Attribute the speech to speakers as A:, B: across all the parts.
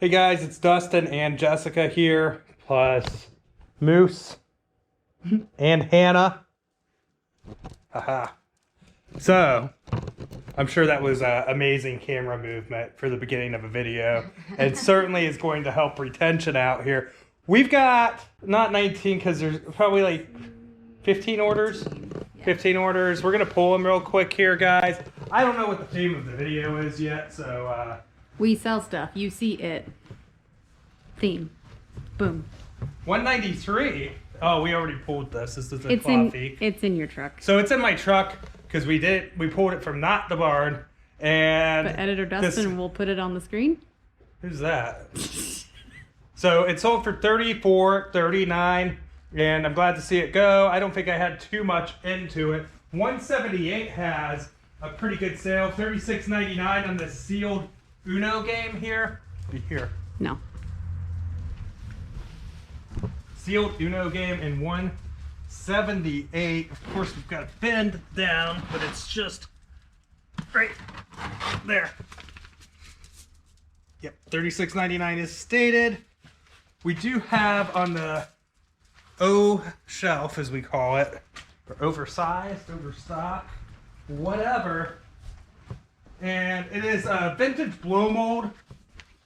A: Hey guys, it's Dustin and Jessica here, plus Moose and Hannah. Haha. So, I'm sure that was an amazing camera movement for the beginning of a video. And certainly is going to help retention out here. We've got, not 19, because there's probably like 15 orders. 15 orders. We're going to pull them real quick here, guys. I don't know what the theme of the video is yet, so...
B: we sell stuff. You see it. Theme. Boom.
A: 193. Oh, we already pulled this. This is a coffee.
B: It's in your truck.
A: So it's in my truck because we pulled it from not the barn. And
B: but Editor Dustin will put it on the screen.
A: Who's that? So it sold for $34, $39, and I'm glad to see it go. I don't think I had too much into it. 178 has a pretty good sale. $36.99 on this sealed Uno game here. Here.
B: No.
A: Sealed Uno game in 178. Of course, we've got it pinned down, but it's just right there. Yep, $36.99 is stated. We do have on the O shelf, as we call it, or oversized, overstock, whatever. And it is a vintage blow mold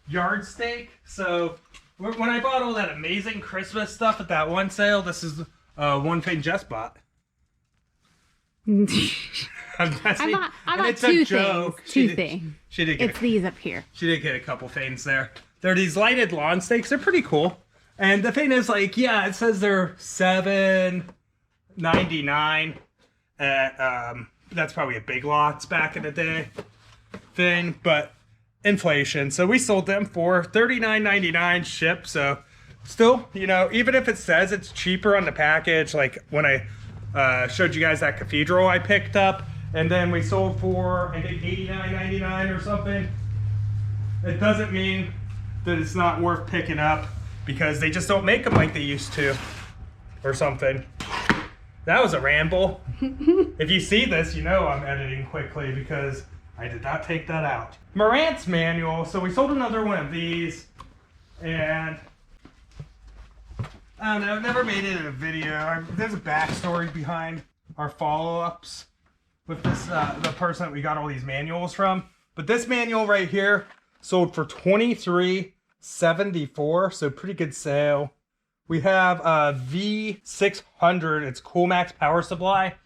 A: yard stake. So when I bought all that amazing Christmas stuff at that one sale, this is one thing Jess bought.
B: I bought two things. Two things.
A: She did get
B: it's these up here.
A: She did get a couple things there. They're these lighted lawn stakes. They're pretty cool. And the thing is, like, yeah, it says they're $7.99 at that's probably a Big Lots back in the day thing, but inflation. So we sold them for $39.99 shipped. So still, you know, even if it says it's cheaper on the package, like when I showed you guys that cathedral I picked up, and then we sold for, I think, $89.99 or something. It doesn't mean that it's not worth picking up because they just don't make them like they used to or something. That was a ramble. If you see this, you know I'm editing quickly because I did not take that out. Marant's manual. So we sold another one of these, and I don't know, I've never made it in a video. There's a backstory behind our follow-ups with this, the person that we got all these manuals from. But this manual right here sold for $23.74, so pretty good sale. We have a V600, it's Coolmax power supply.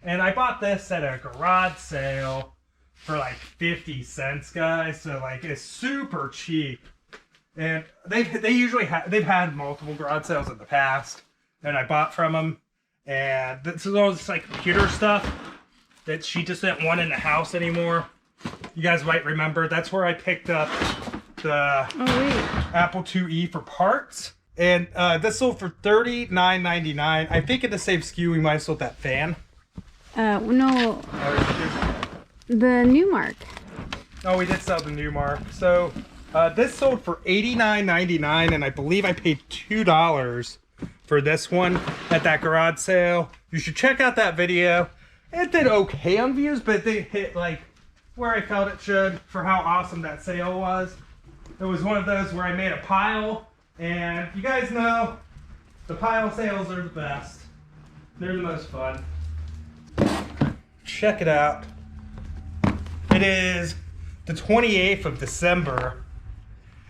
A: And I bought this at a garage sale for like 50 cents, guys. So like it's super cheap. And they've had multiple garage sales in the past, and I bought from them. And this is all this like computer stuff that she just didn't want in the house anymore. You guys might remember that's where I picked up the Apple IIe for parts. And this sold for $39.99. I think in the same SKU we might have sold that fan.
B: No. The Newmark.
A: Oh, we did sell the Newmark. So this sold for $89.99, and I believe I paid $2 for this one at that garage sale. You should check out that video. It did okay on views, but they hit like where I felt it should for how awesome that sale was. It was one of those where I made a pile, and you guys know the pile sales are the best. They're the most fun. Check it out. It is the 28th of December,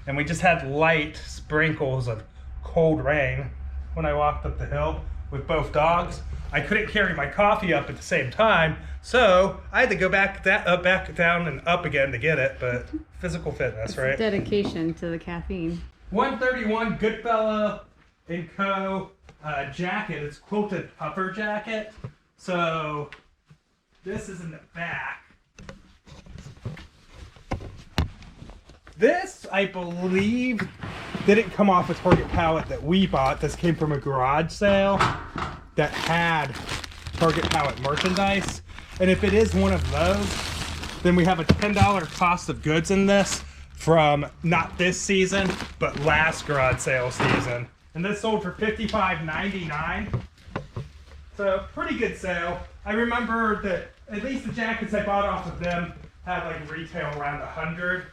A: and we just had light sprinkles of cold rain when I walked up the hill with both dogs. I couldn't carry my coffee up at the same time, so I had to go back down and up again to get it, but physical fitness, right?
B: Dedication to the caffeine.
A: 131 Goodfellow & Co. Jacket. It's quilted puffer jacket. So this is in the back. This, I believe, didn't come off a Target pallet that we bought. This came from a garage sale that had Target pallet merchandise. And if it is one of those, then we have a $10 cost of goods in this from not this season, but last garage sale season. And this sold for $55.99. So pretty good sale. I remember that at least the jackets I bought off of them had like retail around $100.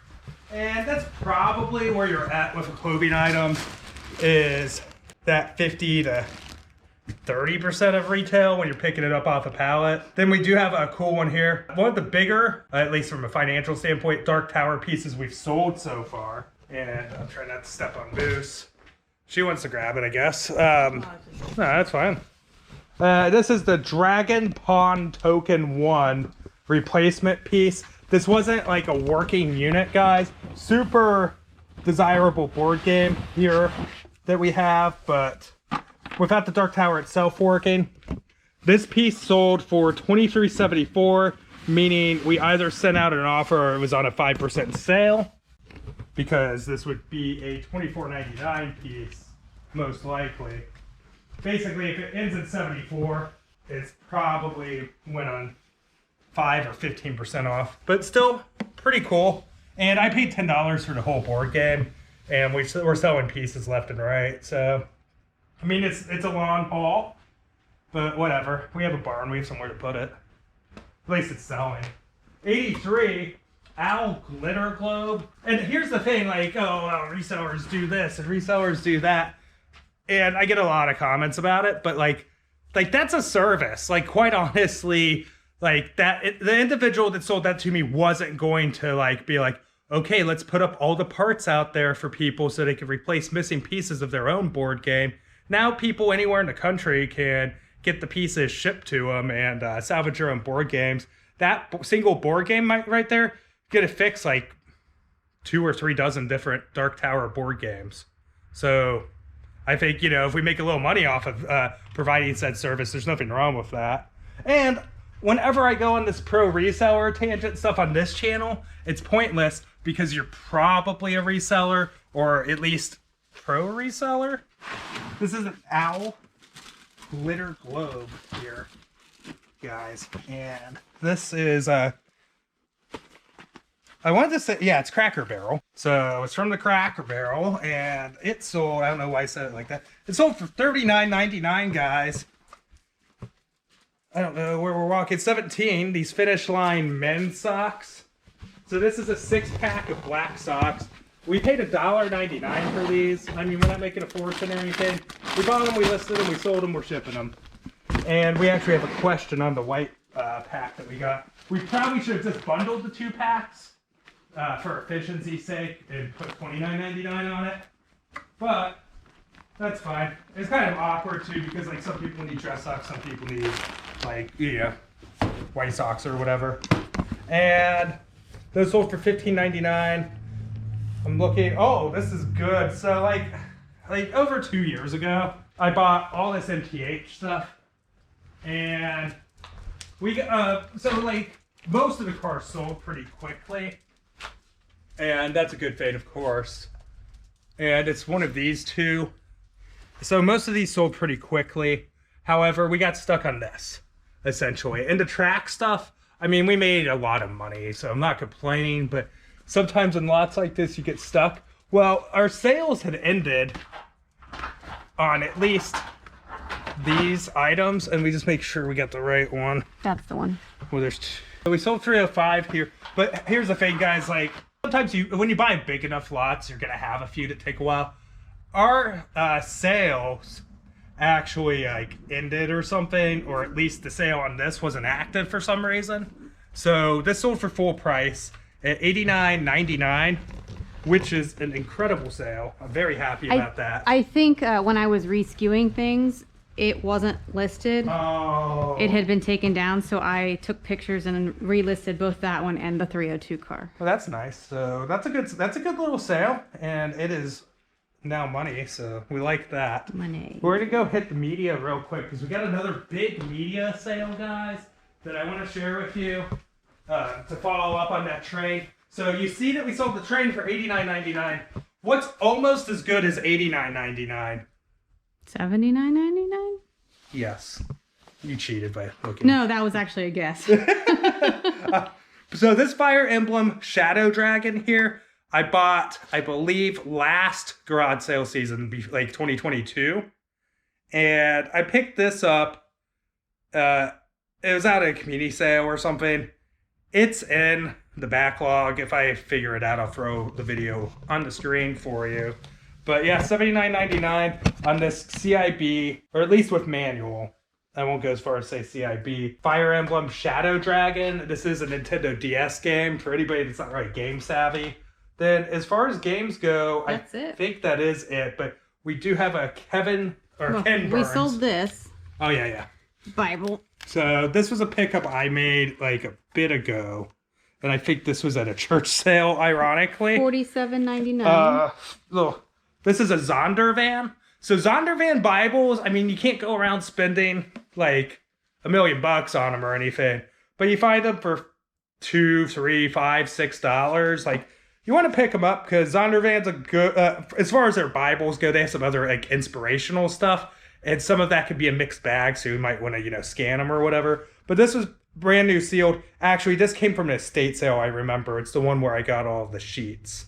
A: And that's probably where you're at with a clothing item, is that 50 to 30% of retail when you're picking it up off a pallet. Then we do have a cool one here. One of the bigger, at least from a financial standpoint, Dark Tower pieces we've sold so far. And I'm trying not to step on Moose. She wants to grab it, I guess. No, that's fine. This is the Dragon Pawn Token 1 replacement piece. This wasn't like a working unit, guys. Super desirable board game here that we have, but without the Dark Tower itself working. This piece sold for $23.74, meaning we either sent out an offer or it was on a 5% sale, because this would be a $24.99 piece, most likely. Basically, if it ends at 74, it's probably went on 5 or 15% off, but still pretty cool. And I paid $10 for the whole board game, and we're selling pieces left and right. So, I mean, it's a long haul, but whatever. We have a barn, we have somewhere to put it. At least it's selling. 83, Owl Glitter Globe. And here's the thing, like, oh, well, resellers do this and resellers do that. And I get a lot of comments about it, but like that's a service. Like, quite honestly, like the individual that sold that to me wasn't going to like be like, okay, let's put up all the parts out there for people so they can replace missing pieces of their own board game. Now people anywhere in the country can get the pieces shipped to them and salvage their own board games. That single board game right there get to fix like 2 or 3 dozen different Dark Tower board games. So I think, you know, if we make a little money off of providing said service, there's nothing wrong with that. And whenever I go on this pro reseller tangent stuff on this channel, it's pointless because you're probably a reseller, or at least pro reseller. This is an Owl Glitter Globe here, guys. And this is I wanted to say, yeah, it's Cracker Barrel. So it's from the Cracker Barrel, and it sold, I don't know why I said it like that. It sold for $39.99, guys. I don't know where we're walking. 17, these Finish Line men's socks. So this is a 6-pack of black socks. We paid $1.99 for these. I mean, we're not making a fortune or anything. We bought them, we listed them, we sold them, we're shipping them. And we actually have a question on the white pack that we got. We probably should have just bundled the 2 packs. For efficiency's sake, and put $29.99 on it, but that's fine. It's kind of awkward too, because like some people need dress socks, some people need like, yeah, white socks or whatever. And those sold for $15.99. I'm looking. Oh, this is good. So like over 2 years ago, I bought all this MTH stuff, and we so like most of the cars sold pretty quickly. And that's a good fate, of course. And it's one of these 2. So most of these sold pretty quickly. However, we got stuck on this, essentially. And the track stuff, I mean, we made a lot of money, so I'm not complaining. But sometimes in lots like this, you get stuck. Well, our sales had ended on at least these items. And we just make sure we got the right one.
B: That's the one.
A: Well, there's 2. So we sold 305 here. But here's the thing, guys. Like, sometimes when you buy big enough lots, you're going to have a few that take a while. Our sales actually like ended or something, or at least the sale on this wasn't active for some reason. So this sold for full price at $89.99, which is an incredible sale. I'm very happy about that.
B: I think when I was reskewing things, it wasn't listed.
A: Oh.
B: It had been taken down, so I took pictures and relisted both that one and the 302 car.
A: Well, that's nice. So that's a good little sale, and it is now money, so we like that.
B: Money.
A: We're gonna go hit the media real quick because we got another big media sale, guys, that I want to share with you to follow up on that train. So you see that we sold the train for $89.99. What's almost as good as $89.99?
B: $79.99?
A: Yes. You cheated by looking.
B: No, that was actually a guess.
A: So this Fire Emblem Shadow Dragon here, I bought, I believe, last garage sale season, like 2022. And I picked this up. It was at a community sale or something. It's in the backlog. If I figure it out, I'll throw the video on the screen for you. But yeah, $79.99 on this CIB, or at least with manual. I won't go as far as say CIB. Fire Emblem Shadow Dragon. This is a Nintendo DS game for anybody that's not really game savvy. Then as far as games go,
B: That's
A: I
B: it.
A: think that is it. But we do have a Ken
B: We
A: Burns.
B: sold this
A: Oh yeah.
B: Bible.
A: So this was a pickup I made like a bit ago. And I think this was at a church sale, ironically.
B: $47.99.
A: Look, this is a Zondervan. So Zondervan Bibles, I mean, you can't go around spending like $1 million on them or anything. But you find them for $2, $3, $5, $6. Like, you want to pick them up because Zondervan's a good, as far as their Bibles go, they have some other like inspirational stuff. And some of that could be a mixed bag, so you might want to, scan them or whatever. But this was brand new sealed. Actually, this came from an estate sale, I remember. It's the one where I got all of the sheets.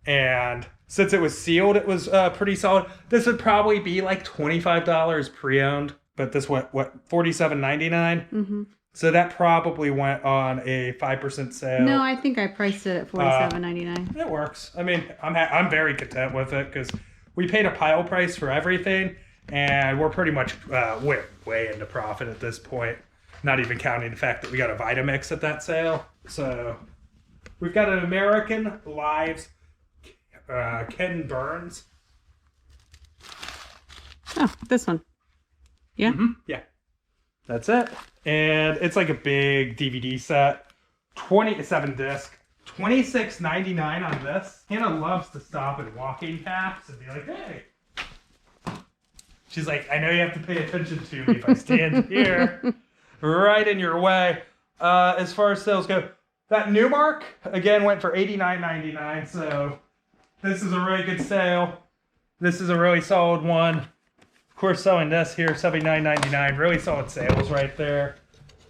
A: And since it was sealed, it was pretty solid. This would probably be like $25 pre-owned. But this went, $47.99?
B: Mm-hmm.
A: So that probably went on a 5% sale.
B: No, I think I priced it at $47.99.
A: It works. I mean, I'm very content with it because we paid a pile price for everything. And we're pretty much way into profit at this point. Not even counting the fact that we got a Vitamix at that sale. So we've got an American Lives Ken Burns.
B: Oh, this one. Yeah?
A: Mm-hmm. Yeah. That's it. And it's like a big DVD set. 27 disc. $26.99 on this. Hannah loves to stop at walking paths and be like, hey. She's like, I know you have to pay attention to me if I stand here. Right in your way. As far as sales go, that Newmark, again, went for $89.99. So this is a really good sale. This is a really solid one. Of course, selling this here, $79.99. Really solid sales right there.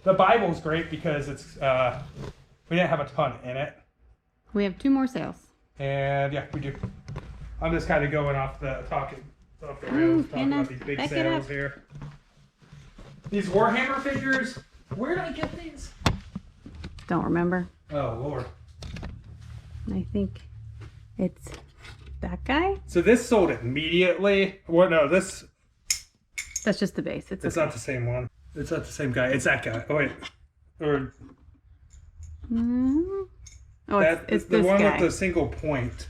A: The Bible's great because it's we didn't have a ton in it.
B: We have 2 more sales.
A: And yeah, we do. I'm just kind of going off the rails, talking about these big sales here. These Warhammer figures, where did I get these?
B: Don't remember.
A: Oh, Lord.
B: I think it's that guy.
A: So this sold immediately. Well, no, this...
B: That's just the base. It's okay.
A: not the same one. It's not the same guy. It's that guy. Oh, wait. Or...
B: Oh, it's
A: the
B: this
A: one
B: guy.
A: with the single point.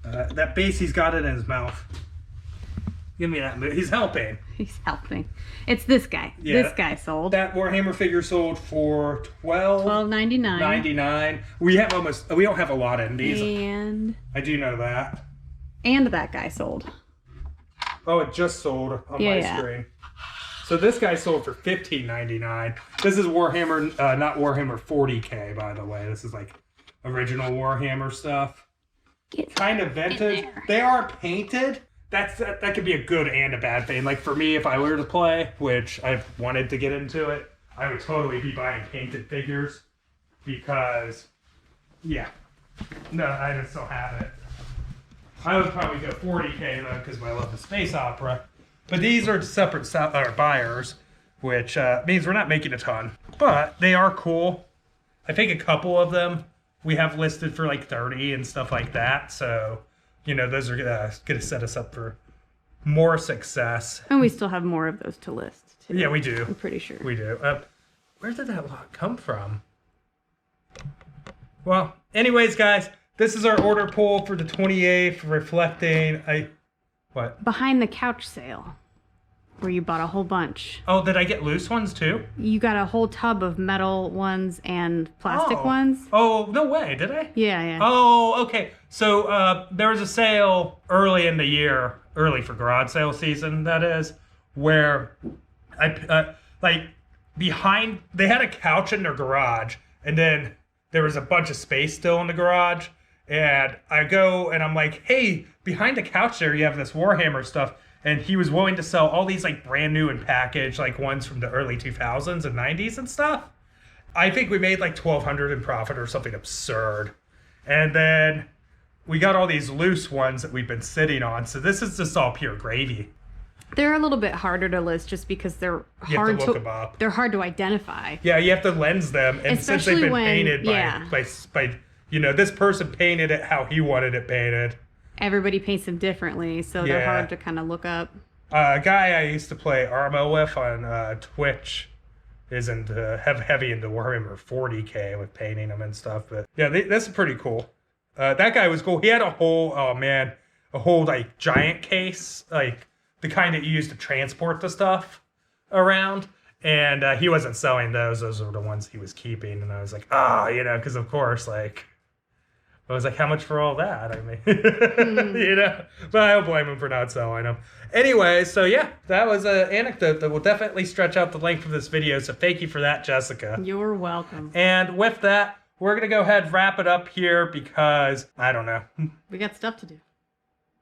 A: That base, he's got it in his mouth. Give me that. He's helping.
B: He's helping. It's this guy.
A: Yeah,
B: This guy sold.
A: That Warhammer figure sold for
B: $12.99.
A: We don't have a lot in these.
B: And
A: I do know that.
B: that guy sold.
A: Oh, it just sold on my screen. So this guy sold for $15.99. This is Warhammer, not Warhammer 40K, by the way. This is like original Warhammer stuff. Kind of vintage. They are painted. That could be a good and a bad thing. Like for me, if I were to play, which I've wanted to get into it, I would totally be buying painted figures because, yeah. No, I just don't have it. I would probably go 40K though because I love the space opera. But these are separate buyers, which means we're not making a ton. But they are cool. I think a couple of them we have listed for like 30 and stuff like that. So, those are going to set us up for more success.
B: And we still have more of those to list, too.
A: Yeah, we do.
B: I'm pretty sure.
A: We do. Where did that lot come from? Well, anyways, guys, this is our order poll for the 28th, reflecting... What?
B: Behind the couch sale, where you bought a whole bunch.
A: Oh, did I get loose ones, too?
B: You got a whole tub of metal ones and plastic ones.
A: Oh, no way. Did I?
B: Yeah.
A: Oh, okay. So there was a sale early in the year, early for garage sale season, that is, where behind, they had a couch in their garage, and then there was a bunch of space still in the garage, and I go and I'm like, hey, behind the couch there, you have this Warhammer stuff, and he was willing to sell all these like brand new and packaged, like ones from the early 2000s and 90s and stuff. I think we made like $1,200 in profit or something absurd. And then we got all these loose ones that we've been sitting on. So this is just all pure gravy.
B: They're a little bit harder to list just because they're
A: You have
B: hard
A: to look them up.
B: they're hard to identify.
A: Yeah, you have to lens them, and since they've been painted by this person painted it how he wanted it painted.
B: Everybody paints them differently, so they're hard to kind of look up.
A: A guy I used to play Armo with on Twitch is heavy into Warhammer 40K with painting them and stuff. But yeah, that's pretty cool. That guy was cool. He had a whole like giant case, like the kind that you use to transport the stuff around. And he wasn't selling those. Those were the ones he was keeping. And I was like, because of course, like, I was like, how much for all that? I mean, but I don't blame him for not selling them. Anyway, so yeah, that was an anecdote that will definitely stretch out the length of this video. So thank you for that, Jessica.
B: You're welcome.
A: And with that, we're going to go ahead and wrap it up here because, I don't know.
B: We got stuff to do.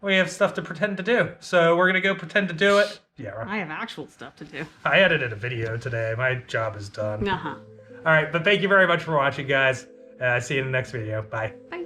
A: We have stuff to pretend to do. So we're going to go pretend to do it. Yeah, right.
B: I have actual stuff to do.
A: I edited a video today. My job is done.
B: Uh-huh.
A: All right, but thank you very much for watching, guys. See you in the next video. Bye.
B: Bye.